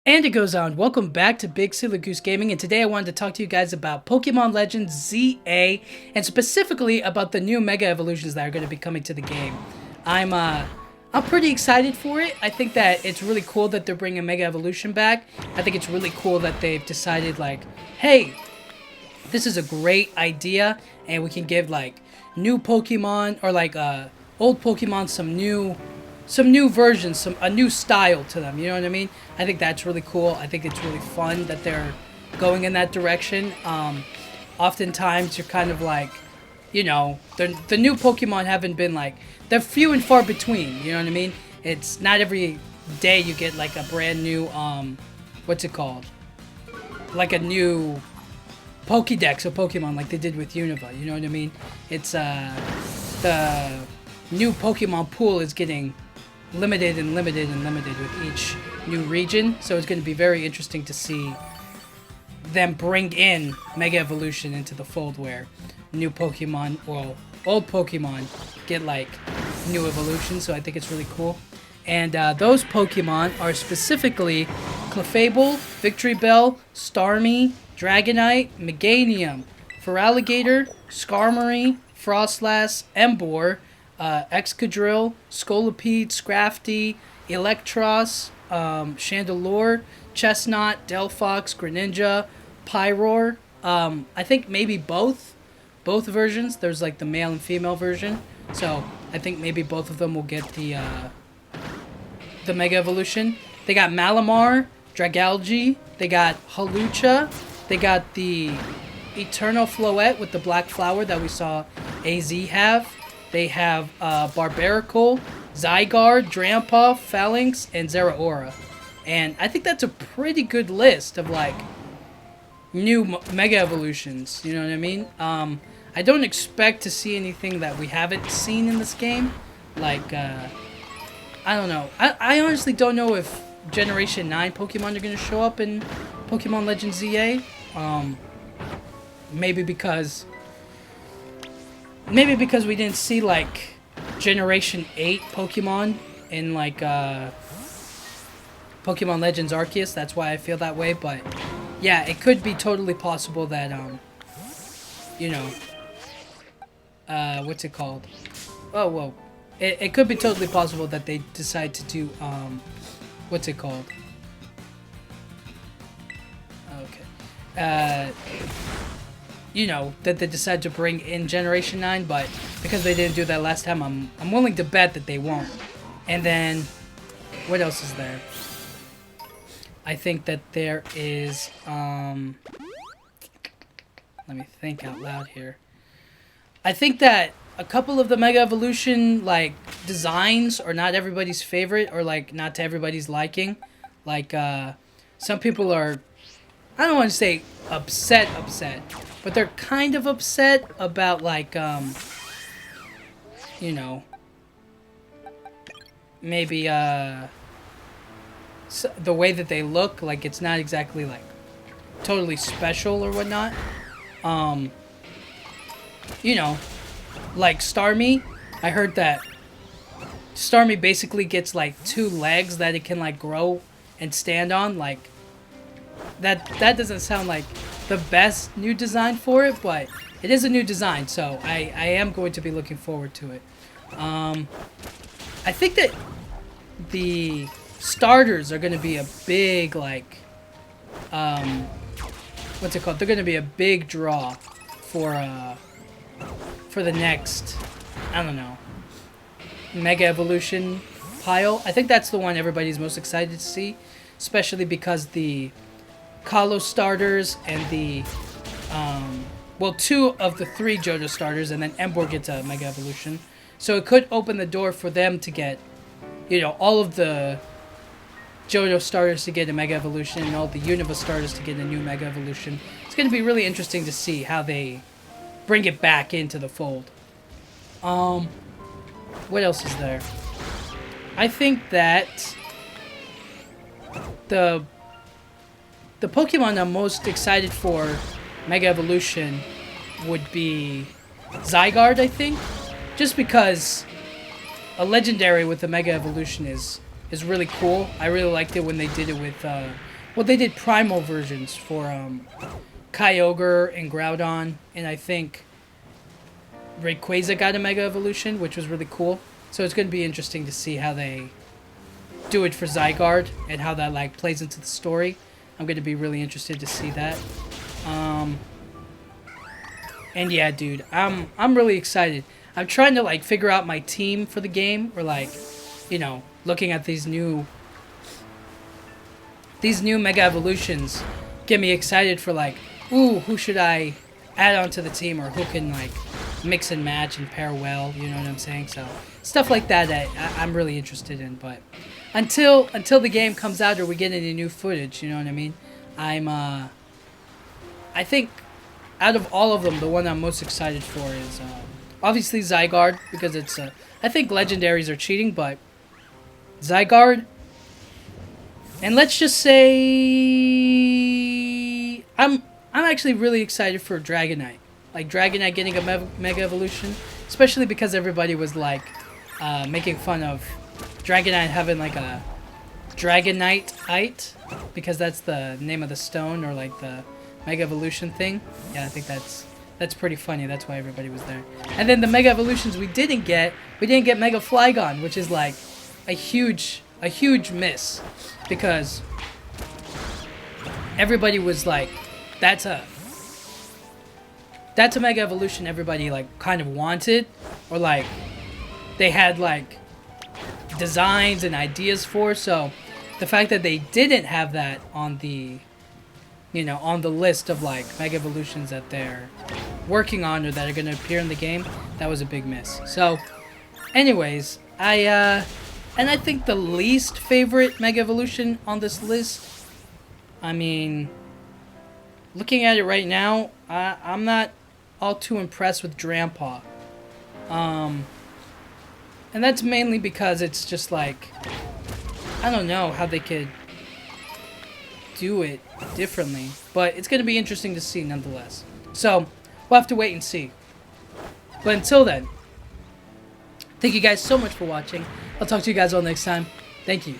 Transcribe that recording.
And it goes on. Welcome back to Big Silly Goose Gaming, and today I wanted to talk to you guys about Pokemon Legends ZA, and specifically about the new Mega Evolutions that are going to be coming to the game. I'm pretty excited for it. I think that it's really cool that they're bringing Mega Evolution back. I think it's really cool that they've decided, like, hey, this is a great idea, and we can give like new Pokemon or like old Pokemon some new versions, a new style to them. You know what I mean? I think that's really cool. I think it's really fun that they're going in that direction. Oftentimes you're kind of like, the new Pokemon haven't been like, they're few and far between. You know what I mean? It's not every day you get like a brand new what's it called? Like a new Pokédex of Pokemon like they did with Unova. You know what I mean? It's the new Pokemon pool is getting limited and limited and limited with each new region, so it's going to be very interesting to see them bring in Mega Evolution into the fold where new Pokemon or old Pokemon get like new evolutions. So I think it's really cool. And those Pokemon are specifically Clefable, Victory Bell, Starmie, Dragonite, Meganium, Feraligatr, Skarmory, Frostlass, Emboar, Excadrill, Scolipede, Scrafty, Electros, Chandelure, Chestnut, Delphox, Greninja, Pyroar. I think maybe both versions. There's like the male and female version, so I think maybe both of them will get the Mega Evolution. They got Malamar, Dragalge, they got Hawlucha, they got the Eternal Floette with the black flower that we saw AZ have. They have Barbaracle, Zygarde, Drampa, Phalanx, and Zeraora. And I think that's a pretty good list of like new Mega Evolutions. You know what I mean? I don't expect to see anything that we haven't seen in this game. Like, I don't know. I honestly don't know if Generation 9 Pokemon are going to show up in Pokemon Legends ZA. Maybe because we didn't see like Generation 8 Pokemon in like Pokemon Legends Arceus. That's why I feel that way. But yeah, it could be totally possible that what's it called? Oh, whoa. It could be totally possible that they decide to do what's it called? Okay. That they decide to bring in Generation 9, but because they didn't do that last time, I'm willing to bet that they won't. And then, what else is there? I think that there is, let me think out loud here. I think that a couple of the Mega Evolution, like, designs are not everybody's favorite, or, like, not to everybody's liking. Like, some people are, I don't want to say upset, but they're kind of upset about, like, maybe, the way that they look, like, it's not exactly, like, totally special or whatnot. Like Starmie, I heard that Starmie basically gets, like, 2 legs that it can, like, grow and stand on, like, that doesn't sound like the best new design for it, but it is a new design, so I am going to be looking forward to it. I think that the starters are going to be a big, like, what's it called? They're going to be a big draw for the next, I don't know, Mega Evolution pile. I think that's the one everybody's most excited to see, especially because the Kalos starters and the, 2 of the 3 Johto starters, and then Emboar gets a Mega Evolution. So it could open the door for them to get, all of the Johto starters to get a Mega Evolution and all the Unova starters to get a new Mega Evolution. It's going to be really interesting to see how they bring it back into the fold. What else is there? I think that the Pokemon I'm most excited for Mega Evolution would be Zygarde, I think. Just because a legendary with the Mega Evolution is really cool. I really liked it when they did it with well, they did primal versions for Kyogre and Groudon, and I think Rayquaza got a Mega Evolution, which was really cool. So it's going to be interesting to see how they do it for Zygarde and how that like plays into the story. I'm going to be really interested to see that. And yeah, dude, I'm really excited. I'm trying to like figure out my team for the game, or like, you know, looking at these new Mega Evolutions get me excited for like, ooh, who should I add onto the team, or who can like mix and match and pair well, you know what I'm saying? So stuff like that I'm really interested in. But until the game comes out or we get any new footage, you know what I mean? I think out of all of them, the one I'm most excited for is obviously Zygarde, because it's I think legendaries are cheating, but Zygarde, and let's just say I'm actually really excited for Dragonite. Like Dragonite getting a Mega Evolution, especially because everybody was like making fun of Dragonite having like a Dragonite-ite, because that's the name of the stone, or like the Mega Evolution thing. Yeah, I think that's pretty funny. That's why everybody was there. And then the Mega Evolutions we didn't get Mega Flygon, which is like a huge miss, because everybody was like, that's a Mega Evolution everybody like kind of wanted, or like they had like designs and ideas for. So the fact that they didn't have that on the, you know, on the list of like Mega Evolutions that they're working on or that are going to appear in the game, that was a big miss. So anyways, and I think the least favorite Mega Evolution on this list, I mean, looking at it right now, I'm not all too impressed with Drampa. And that's mainly because it's just like, I don't know how they could do it differently, but it's going to be interesting to see nonetheless. So we'll have to wait and see. But until then, thank you guys so much for watching. I'll talk to you guys all next time. Thank you.